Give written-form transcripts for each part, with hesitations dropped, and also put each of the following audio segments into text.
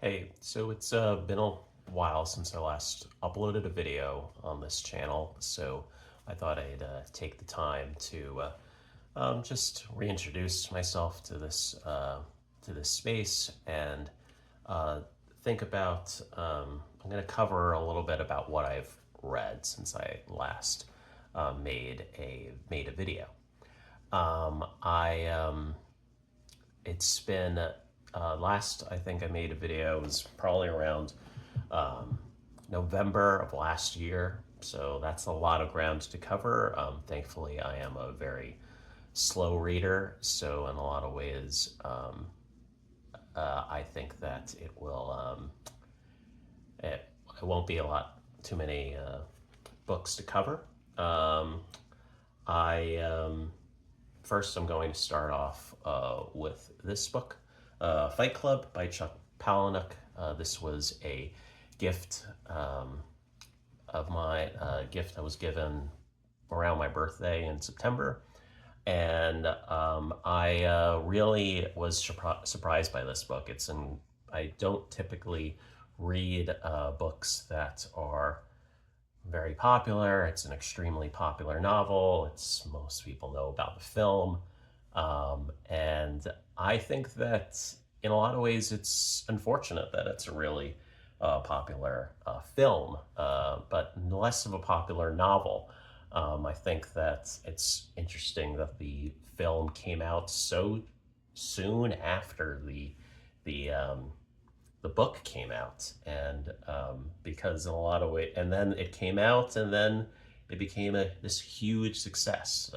Hey, so it's been a while since I last uploaded a video on this channel, so I thought I'd take the time to just reintroduce myself to this space and uh, think about. I'm going to cover a little bit about what I've read since I last made a video. I It's been last I think I made a video was probably around November of last year, so that's a lot of ground to cover. Thankfully, I am a very slow reader, so in a lot of ways, I think that it won't be a lot too many books to cover. I First, I'm going to start off with this book, Fight Club by Chuck Palahniuk. This was a gift of my gift I was given around my birthday in September, and I really was surprised by this book. I don't typically read books that are very popular. It's an extremely popular novel. Most people know about the film. And I think that in a lot of ways it's unfortunate that it's a really popular film, but less of a popular novel. I think that it's interesting that the film came out so soon after the book came out, and because in a lot of ways, and then it came out, and then it became this huge success.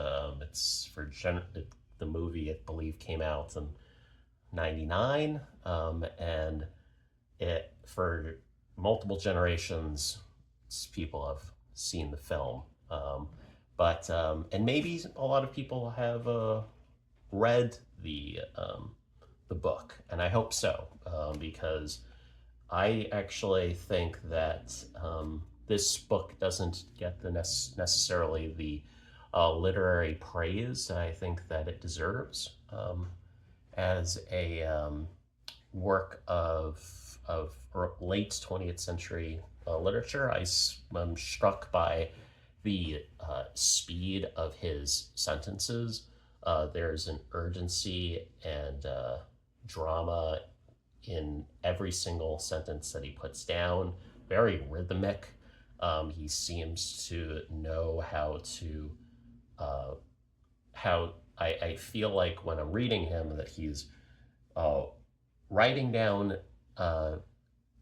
The movie, I believe, came out in '99, and it for multiple generations, people have seen the film. But and maybe a lot of people have read the book, and I hope so, because I actually think that this book doesn't get necessarily the literary praise that I think that it deserves, as a work of late 20th century literature. I'm struck by the speed of his sentences. There's an urgency and drama in every single sentence that he puts down, very rhythmic. He seems to know how I feel like when I'm reading him that he's uh, writing down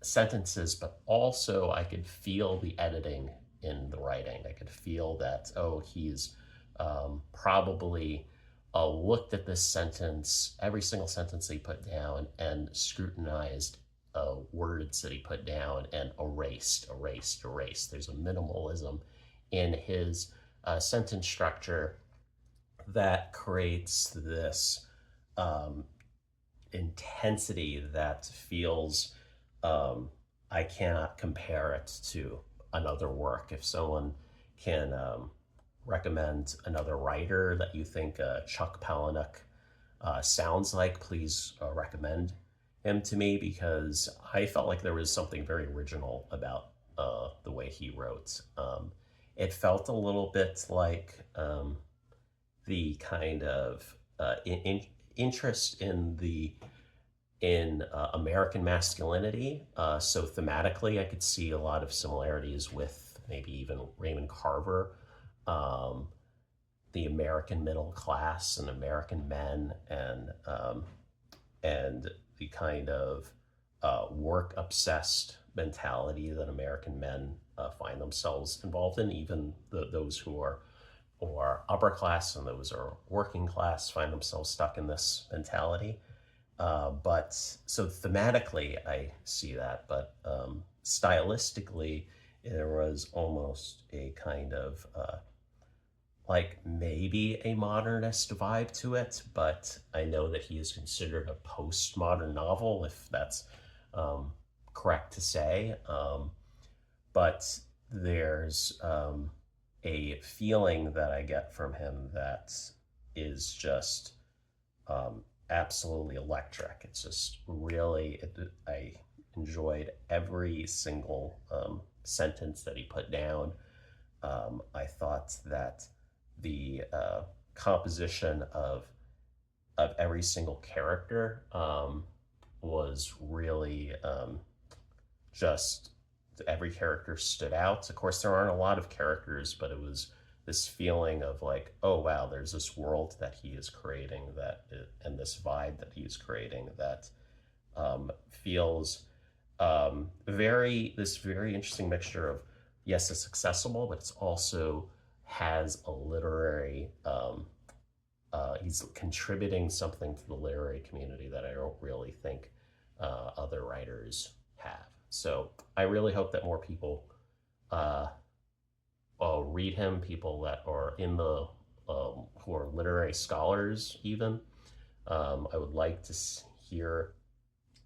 sentences, but also I could feel the editing in the writing. I could feel that, he's probably looked at this sentence, every single sentence he put down, and scrutinized words that he put down and erased. There's a minimalism in his sentence structure that creates this um, intensity that feels I cannot compare it to another work. If someone can recommend another writer that you think Chuck Palahniuk sounds like, please recommend him to me, because I felt like there was something very original about the way he wrote. It felt a little bit like the kind of interest in American masculinity. So thematically, I could see a lot of similarities with maybe even Raymond Carver, um, the American middle class and American men, and the kind of work obsessed mentality that American men find themselves involved in. Even those who are or upper class and those who are working class find themselves stuck in this mentality. But so thematically, I see that, but stylistically, there was almost a kind of like maybe a modernist vibe to it, but I know that he is considered a postmodern novel, if that's um, correct to say. But there's a feeling that I get from him that is just absolutely electric. It's just really, I enjoyed every single sentence that he put down. I thought that the composition of every single character was really just every character stood out. Of course, there aren't a lot of characters, but it was this feeling of like, oh wow, there's this world that he is creating and this vibe that he's creating that feels very interesting mixture of, yes, it's accessible, but it's also has a literary he's contributing something to the literary community that I don't really think other writers have. So I really hope that more people read him, people that are in the who are literary scholars even. I would like to hear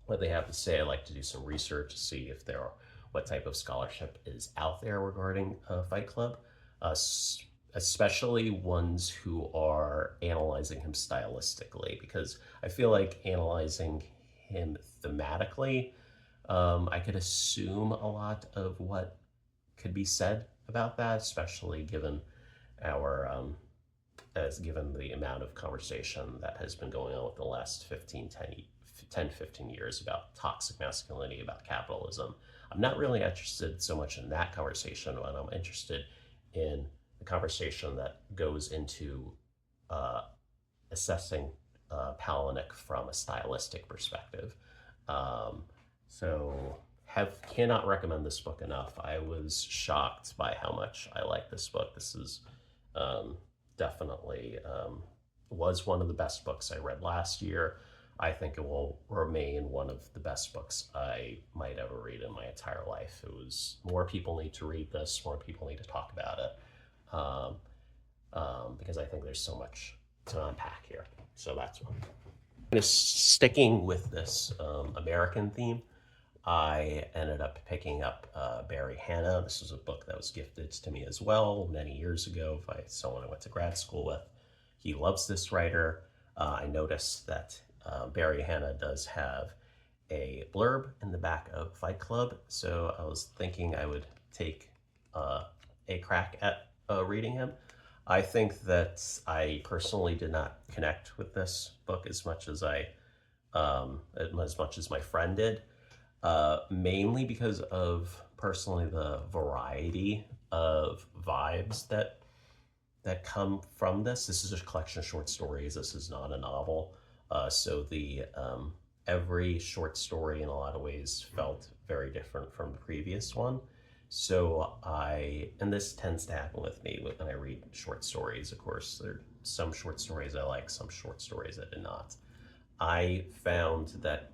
what they have to say. I'd like to do some research to see if there are what type of scholarship is out there regarding Fight Club, especially ones who are analyzing him stylistically, because I feel like analyzing him thematically, I could assume a lot of what could be said about that, especially given our given the amount of conversation that has been going on with the last 15 years about toxic masculinity, about capitalism. I'm not really interested so much in that conversation, but I'm interested in the conversation that goes into assessing Palahniuk from a stylistic perspective. So cannot recommend this book enough. I was shocked by how much I like this book. This is definitely was one of the best books I read last year. I think it will remain one of the best books I might ever read in my entire life. It was, more people need to read this, more people need to talk about it, because I think there's so much to unpack here. So that's one. Sticking with this American theme, I ended up picking up Barry Hannah. This was a book that was gifted to me as well many years ago by someone I went to grad school with. He loves this writer. I noticed that Barry Hannah does have a blurb in the back of Fight Club, so I was thinking I would take a crack at reading him. I think that I personally did not connect with this book as much as my friend did, mainly because of personally the variety of vibes that come from this. This is a collection of short stories. This is not a novel. So the every short story in a lot of ways felt very different from the previous one. So and this tends to happen with me when I read short stories. Of course, there are some short stories I like, some short stories I did not. I found that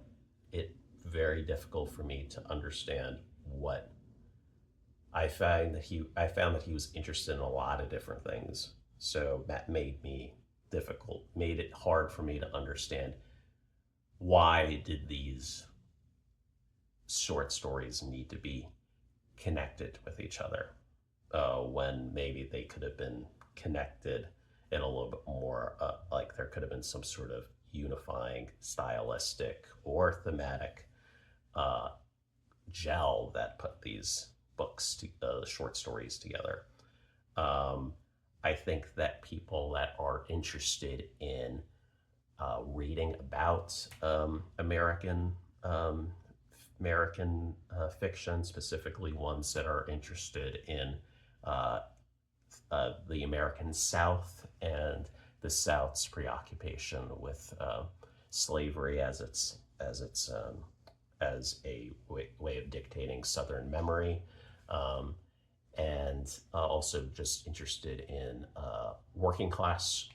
it very difficult for me to understand what I found that he was interested in a lot of different things. So that made it hard for me to understand why did these short stories need to be connected with each other when maybe they could have been connected in a little bit more, like there could have been some sort of unifying stylistic or thematic gel that put these short stories together. I think that people that are interested in reading about American fiction, specifically ones that are interested in the American South and the South's preoccupation with slavery as a way of dictating Southern memory, and also just interested in working class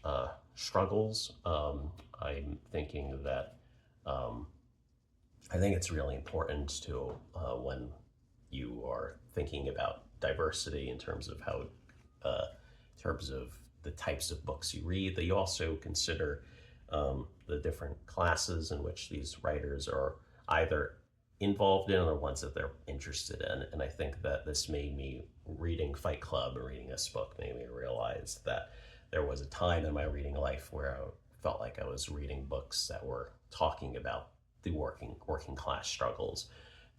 struggles. I'm thinking that I think it's really important to when you are thinking about diversity in terms of in terms of the types of books you read, that you also consider the different classes in which these writers are either involved in or ones that they're interested in. And I think that this made me, reading Fight Club and reading this book made me realize that there was a time in my reading life where I felt like I was reading books that were talking about the working class struggles.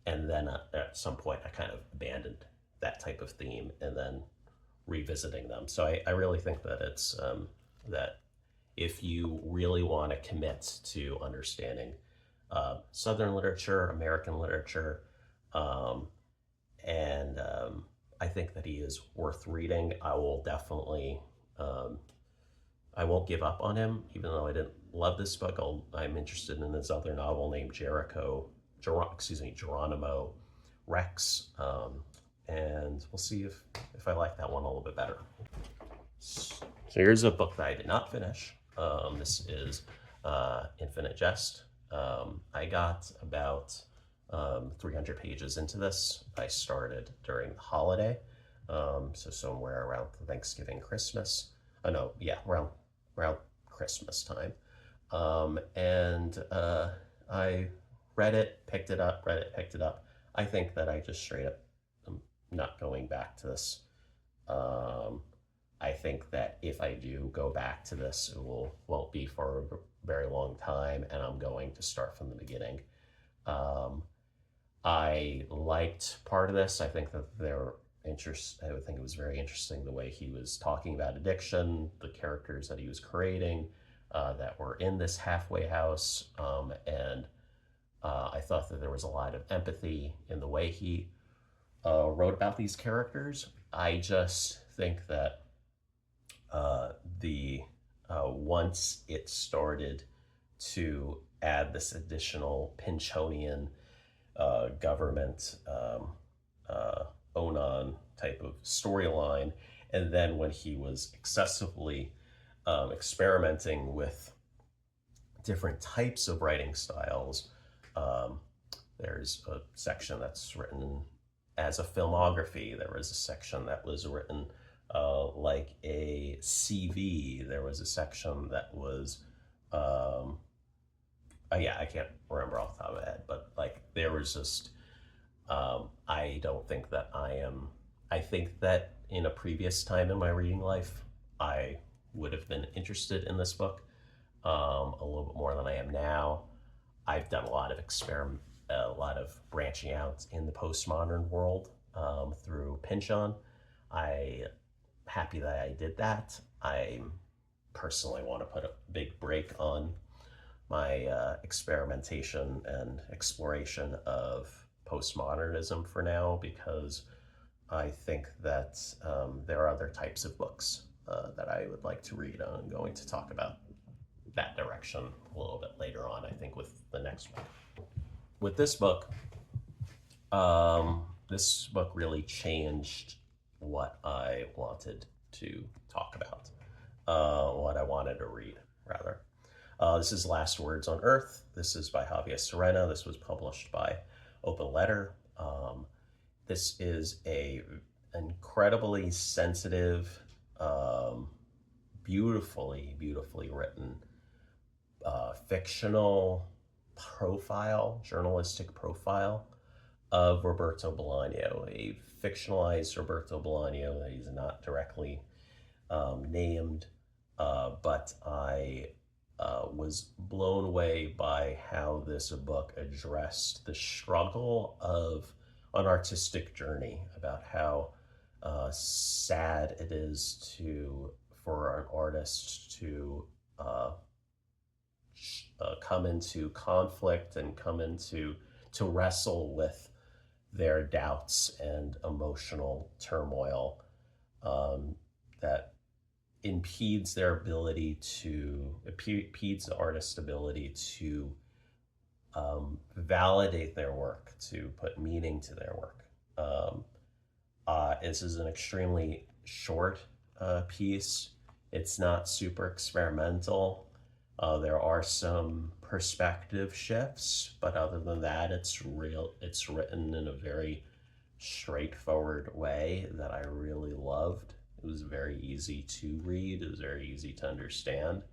and then at some point I kind of abandoned that type of theme and then revisiting them. So I really think that it's that if you really want to commit to understanding Southern literature, American literature, um, and I think that he is worth reading. I will definitely, um, I won't give up on him, even though I didn't love this book. I'm interested in this other novel named Geronimo Rex, and we'll see if I like that one a little bit better. So here's a book that I did not finish. This is Infinite Jest. I got about 300 pages into this. I started during the holiday, so somewhere around Thanksgiving, Christmas. Oh no, yeah, around Christmas time. And I read it, picked it up, read it, picked it up. I think that I just straight up am not going back to this. I think that if I do go back to this, it won't be for a very long time, and I'm going to start from the beginning. I liked part of this. I think that I would think it was very interesting the way he was talking about addiction, the characters that he was creating that were in this halfway house, and I thought that there was a lot of empathy in the way he wrote about these characters. I just think that the once it started to add this additional Pynchonian government Onan type of storyline, and then when he was excessively experimenting with different types of writing styles, there's a section that's written as a filmography. There was a section that was written like a CV. There was a section that was, yeah, I can't remember off the top of my head, but like there was just, I don't think that I think that in a previous time in my reading life, I would have been interested in this book a little bit more than I am now. I've done a lot of branching out in the postmodern world through Pynchon. I'm happy that I did that. I personally want to put a big break on my experimentation and exploration of postmodernism for now, because I think that there are other types of books that I would like to read. I'm going to talk about that direction a little bit later on, I think, with the next one. With this book really changed what I wanted to talk about, what I wanted to read, rather. This is Last Words on Earth. This is by Javier Serena. This was published by Open Letter. This is a incredibly sensitive, beautifully written fictional profile, journalistic profile of Roberto Bolaño, a fictionalized Roberto Bolaño that he's not directly named, but I was blown away by how this book addressed the struggle of an artistic journey, about how sad it is for an artist to come into conflict and to wrestle with their doubts and emotional turmoil that impedes the artist's ability to validate their work, to put meaning to their work. This is an extremely short piece. It's not super experimental. There are some perspective shifts, but other than that, it's written in a very straightforward way that I really loved. It was very easy to read. It was very easy to understand,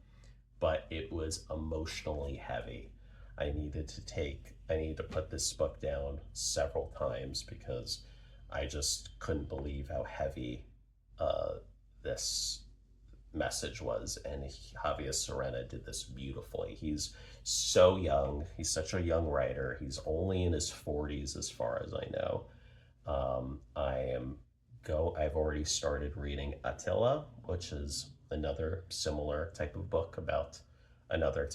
but it was emotionally heavy. I needed to put this book down several times because I just couldn't believe how heavy this message was, and Javier Serena did this beautifully. He's so young. He's such a young writer. He's only in his 40s, as far as I know. I've already started reading Attila, which is another similar type of book about another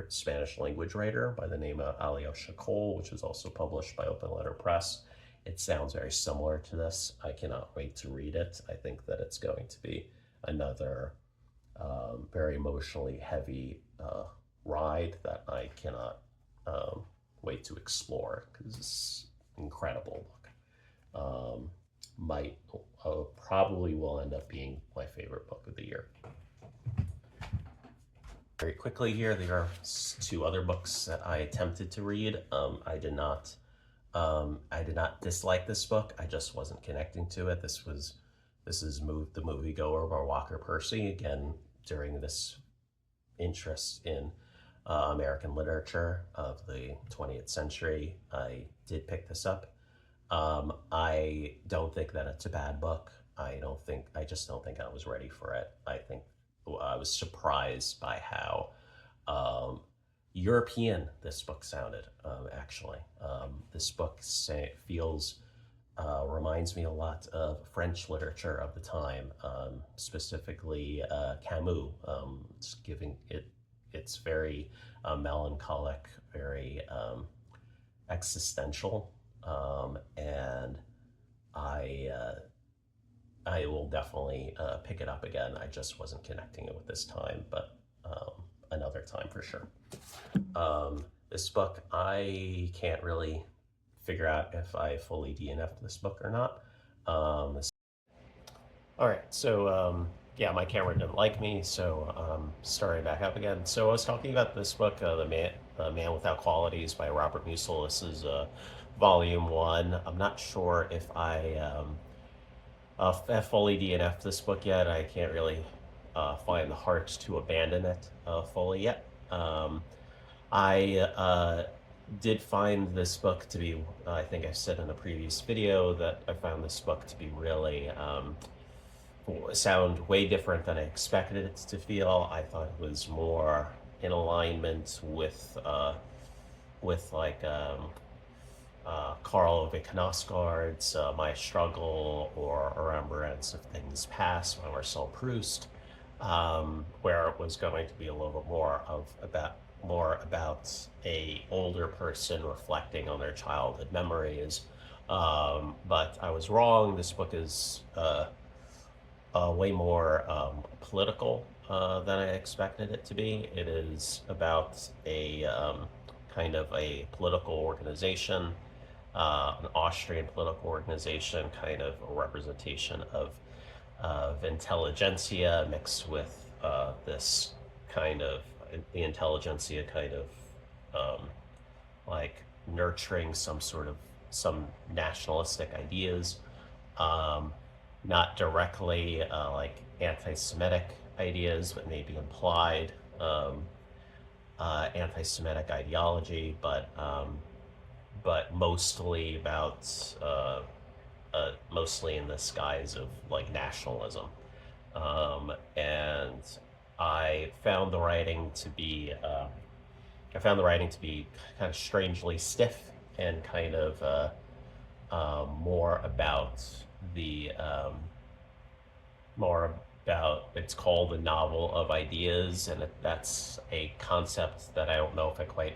Spanish language writer by the name of Alyosha Cole, which is also published by Open Letter Press. It sounds very similar to this. I cannot wait to read it. I think that it's going to be another very emotionally heavy ride that I cannot wait to explore, because it's an incredible book. Might Probably will end up being my favorite book of the year. Very quickly here, there are two other books that I attempted to read. I did not dislike this book. I just wasn't connecting to it. This is The Moviegoer by Walker Percy. Again, during this interest in American literature of the 20th century, I did pick this up. I don't think that it's a bad book. I just don't think I was ready for it. I think I was surprised by how European this book sounded, actually. This book reminds me a lot of French literature of the time, specifically Camus. It's very melancholic, very existential, and I will definitely pick it up again. I just wasn't connecting it with this time, but another time for sure. This book, I can't really figure out if I fully DNF'd this book or not. All right, so yeah, my camera didn't like me, so starting back up again. So I was talking about this book, The Man Without Qualities by Robert Musil. This is volume 1. I'm not sure if I have fully DNF'd this book yet. I can't really find the heart to abandon it fully yet. I did find this book to be, I think I said in a previous video that I found this book to be really sound way different than I expected it to feel. I thought it was more in alignment with like Karl Ove Knausgaard's My Struggle, or A Remembrance of Things Past by Marcel Proust, where it was going to be a little bit more about a older person reflecting on their childhood memories. But I was wrong. This book is way more political than I expected it to be. It is about a kind of a political organization, an Austrian political organization, kind of a representation of intelligentsia mixed with this kind of the intelligentsia kind of like nurturing some nationalistic ideas, not directly like anti-Semitic ideas, but maybe implied anti-Semitic ideology, but mostly about mostly in this guise of like nationalism, and I found the writing to be kind of strangely stiff and kind of more about it's called the novel of ideas, and that's a concept that I don't know if I quite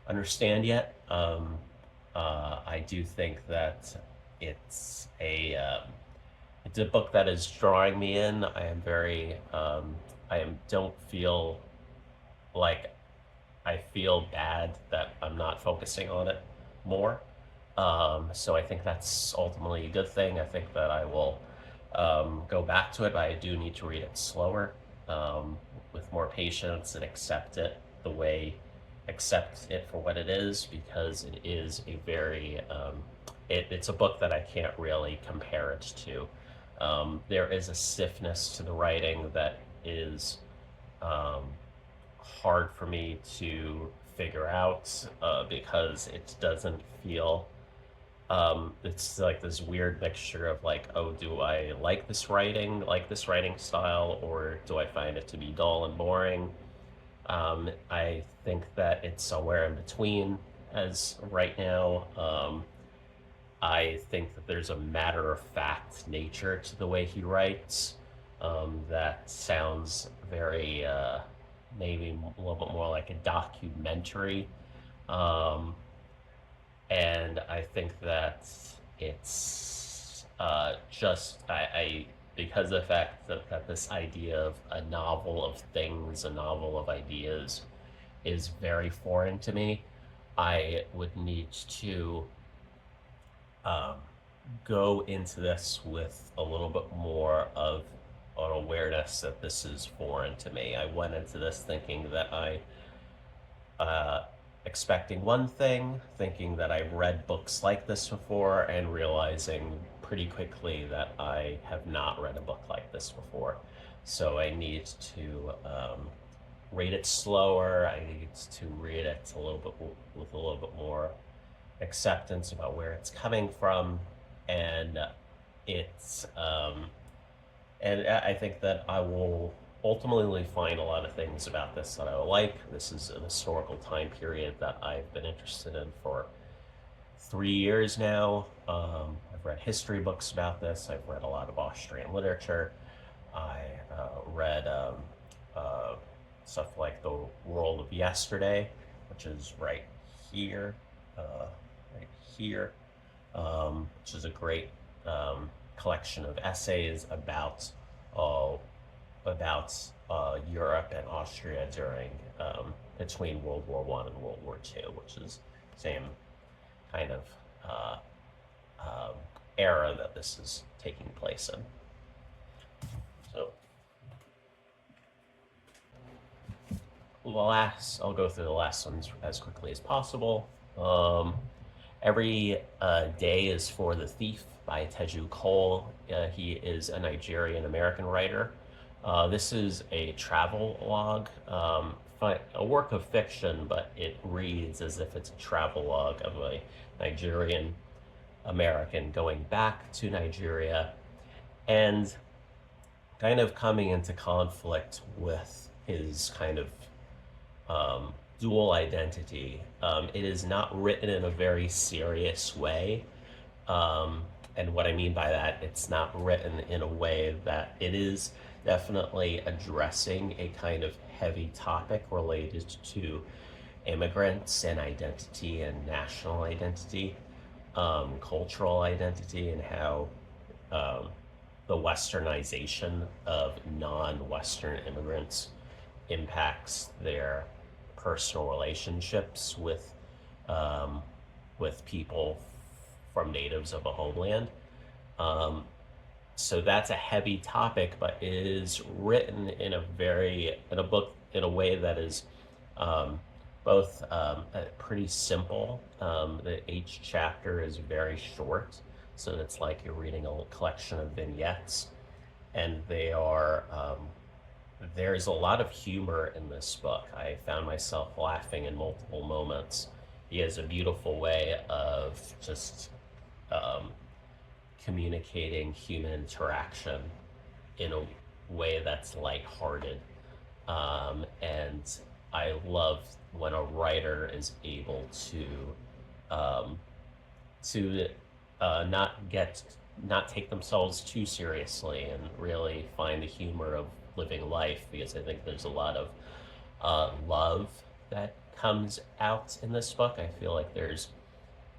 understand yet. I do think that it's a book that is drawing me in. Don't feel like I feel bad that I'm not focusing on it more. So I think that's ultimately a good thing. I think that I will go back to it, but I do need to read it slower, with more patience, and accept it for what it is, because it is a very it's a book that I can't really compare it to. There is a stiffness to the writing that is hard for me to figure out, because it doesn't feel It's like this weird mixture of like, oh, do I like this writing style, or do I find it to be dull and boring? I think that it's somewhere in between as right now. I think that there's a matter of fact nature to the way he writes that sounds very, maybe a little bit more like a documentary. Um, and I think that it's I because of the fact that this idea of a novel of things, a novel of ideas, is very foreign to me. I would need to um, go into this with a little bit more of an awareness that this is foreign to me. I went into this thinking that uh, expecting one thing, thinking that I've read books like this before, and realizing pretty quickly that I have not read a book like this before. So I need to read it slower. I need to read it a little bit with a little bit more acceptance about where it's coming from, and it's and I think that I will ultimately find a lot of things about this that I will like. This is an historical time period that I've been interested in for 3 years now. I've read history books about this. I've read a lot of Austrian literature. I read uh, stuff like The World of Yesterday, which is here, right here, which is a great collection of essays uh, about Europe and Austria during between World War One and World War Two, which is same kind of uh, um, era that this is taking place in. So I'll go through the last ones as quickly as possible. Every Day is for the Thief by Teju Cole. He is a Nigerian American writer. This is a travel log, a work of fiction, but it reads as if it's a travel log of a Nigerian American going back to Nigeria and kind of coming into conflict with his kind of dual identity. It is not written in a very serious way. And what I mean by that, it's not written in a way that it is definitely addressing a kind of heavy topic related to immigrants and identity and national identity, cultural identity, and how um, the westernization of non-Western immigrants impacts their personal relationships um, with people from natives of a homeland. Um, so that's a heavy topic, but it is written in a book in a way that is both pretty simple. Each chapter is very short, so it's like you're reading a collection of vignettes, and there's a lot of humor in this book. I found myself laughing in multiple moments. He has a beautiful way of just um, communicating human interaction in a way that's lighthearted. And I love when a writer is able um, to not take themselves too seriously and really find the humor of living life, because I think there's a lot of love that comes out in this book. I feel like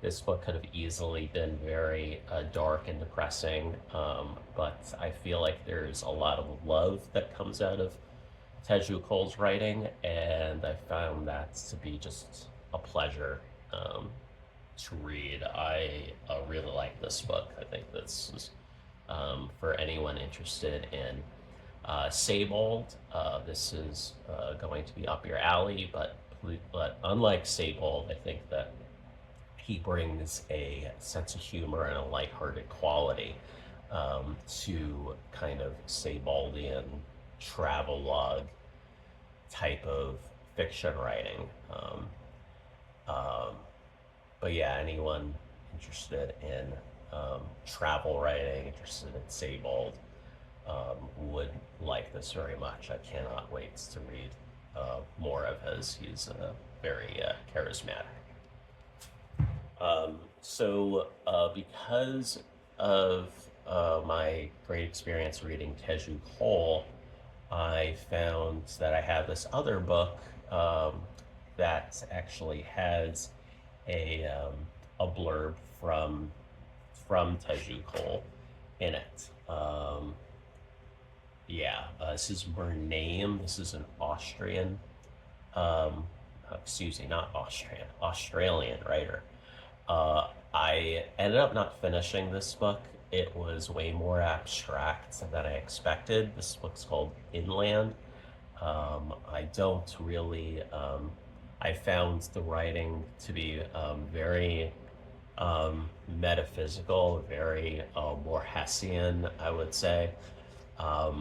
this book could have easily been very dark and depressing, but I feel like there's a lot of love that comes out of Teju Cole's writing, and I found that to be just a pleasure to read. I really like this book. I think this is for anyone interested in Seybold. This is going to be up your alley, but unlike Seybold, I think that he brings a sense of humor and a lighthearted quality to kind of Seyboldian travelogue type of fiction writing. Um, but yeah, anyone interested in travel writing, interested in Sebald, would like this very much. I cannot wait to read more of his. He's very charismatic. Because of my great experience reading Teju Cole, I found that I have this other book that actually has a blurb from Teju Cole in it. This is Murnane. This is an Austrian, excuse me, not Austrian, Australian writer. I ended up not finishing this book. It was way more abstract than I expected. This book's called Inland. I don't really, I found the writing to be very metaphysical, very more Hessian, I would say. I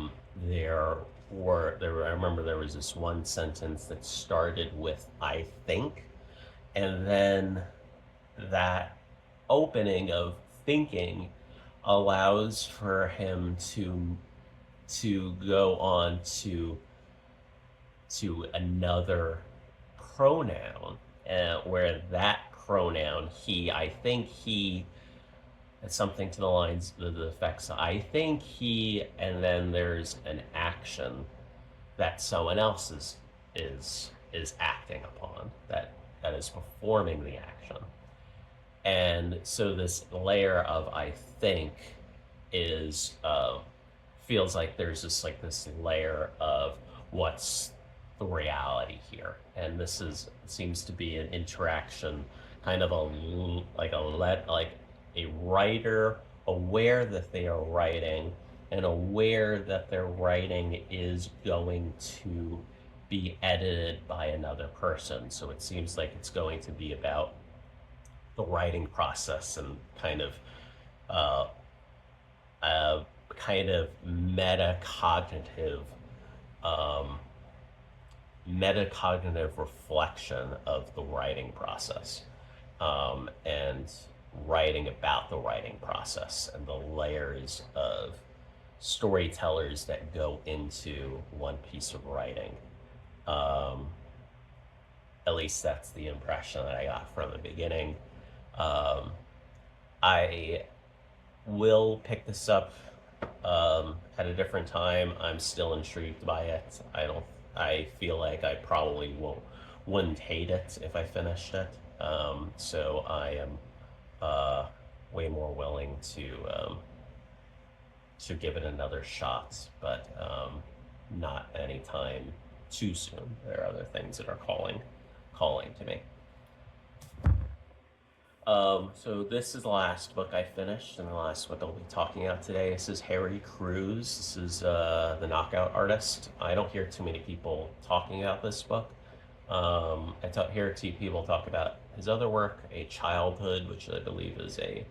remember there was this one sentence that started with "I think," and then that opening of thinking allows for him to go on to another pronoun, where that pronoun he, I think he, it's something to the lines, the effects, I think he, and then there's an action that someone else is acting upon, that is performing the action. And so this layer of I think is feels like there's this layer of what's the reality here, and this seems to be an interaction, kind of a writer aware that they are writing and aware that their writing is going to be edited by another person. So it seems like it's going to be about the writing process and kind of metacognitive reflection of the writing process, and writing about the writing process and the layers of storytellers that go into one piece of writing. At least that's the impression that I got from the beginning. I will pick this up at a different time. I'm still intrigued by it. I feel like I probably wouldn't hate it if I finished it. So I am way more willing to give it another shot, but not anytime too soon. There are other things that are calling to me. So this is the last book I finished, and the last book I'll be talking about today. This is Harry Crews. This is The Knockout Artist. I don't hear too many people talking about this book. I hear two people talk about his other work, A Childhood, which I believe is a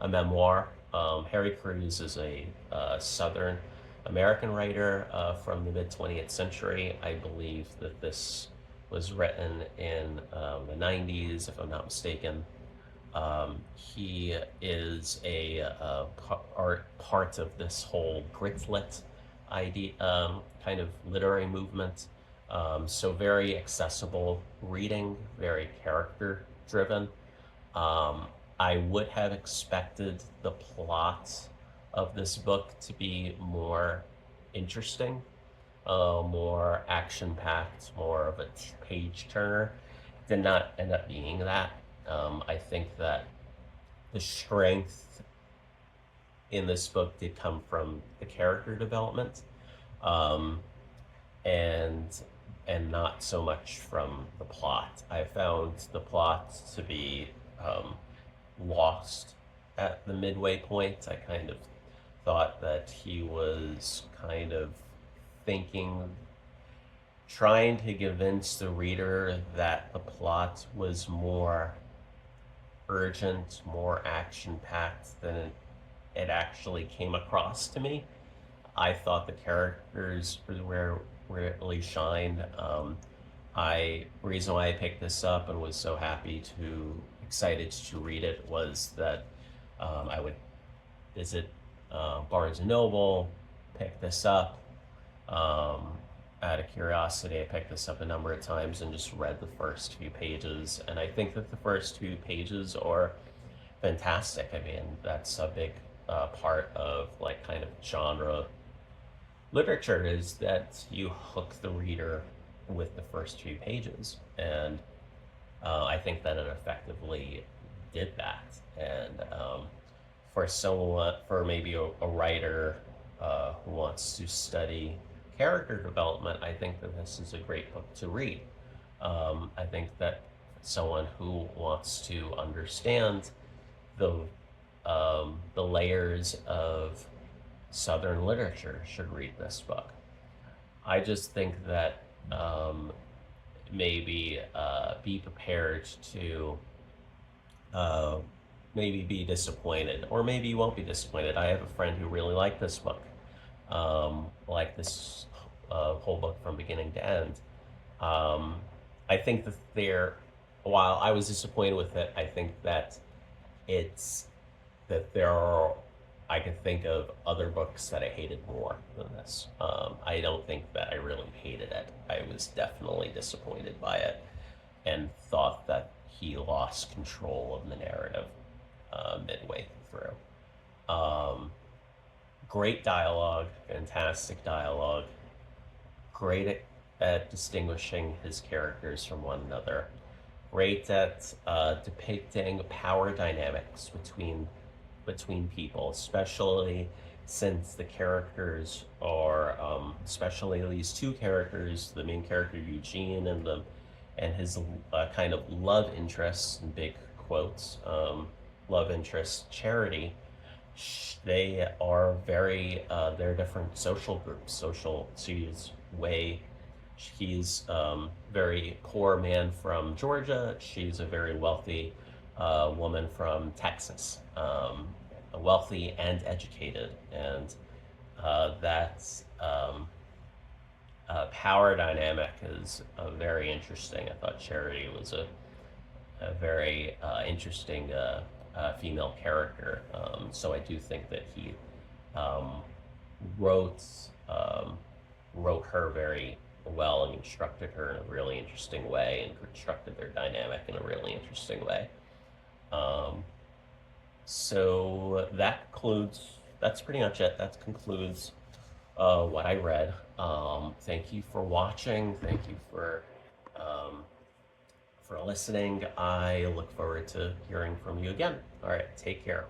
memoir. Harry Crews is a Southern American writer from the mid-20th century. I believe that this was written in the 90s, if I'm not mistaken. He is a part of this whole Gritlit idea, kind of literary movement. So very accessible reading, very character driven. I would have expected the plot of this book to be more interesting, more action packed, more of a page turner. Did not end up being that. I think that the strength in this book did come from the character development, and not so much from the plot. I found the plot to be lost at the midway point. I kind of thought that he was kind of trying to convince the reader that the plot was more urgent, more action-packed than it actually came across to me. I thought the characters were really shined. Reason why I picked this up and was so happy to excited to read it was that I would visit Barnes and Noble, pick this up. Out of curiosity, I picked this up a number of times and just read the first few pages. And I think that the first few pages are fantastic. I mean, that's a big part of like kind of genre literature, is that you hook the reader with the first few pages. And I think that it effectively did that. And for someone, for maybe a writer who wants to study character development, I think that this is a great book to read. I think that someone who wants to understand the layers of Southern literature should read this book. I just think that maybe be prepared to maybe be disappointed, or maybe you won't be disappointed. I have a friend who really liked this book, liked this whole book from beginning to end. I think that while I was disappointed with it, I think that it's that there are, I can think of other books that I hated more than this. I don't think that I really hated it. I was definitely disappointed by it and thought that he lost control of the narrative midway through. Great dialogue, fantastic dialogue, great at distinguishing his characters from one another, great at depicting power dynamics between people, especially since the characters are, especially these two characters, the main character Eugene and his kind of love interest, in big quotes, love interest Charity. They are very, they're different social groups. He's very poor man from Georgia. She's a very wealthy woman from Texas, wealthy and educated, and that's power dynamic is very interesting. I thought Charity was a very interesting female character. So I do think that he wrote wrote her very well and constructed her in a really interesting way, and constructed their dynamic in a really interesting way. So that's pretty much it. That concludes what I read. Thank you for watching. Thank you for listening. I look forward to hearing from you again. All right, take care.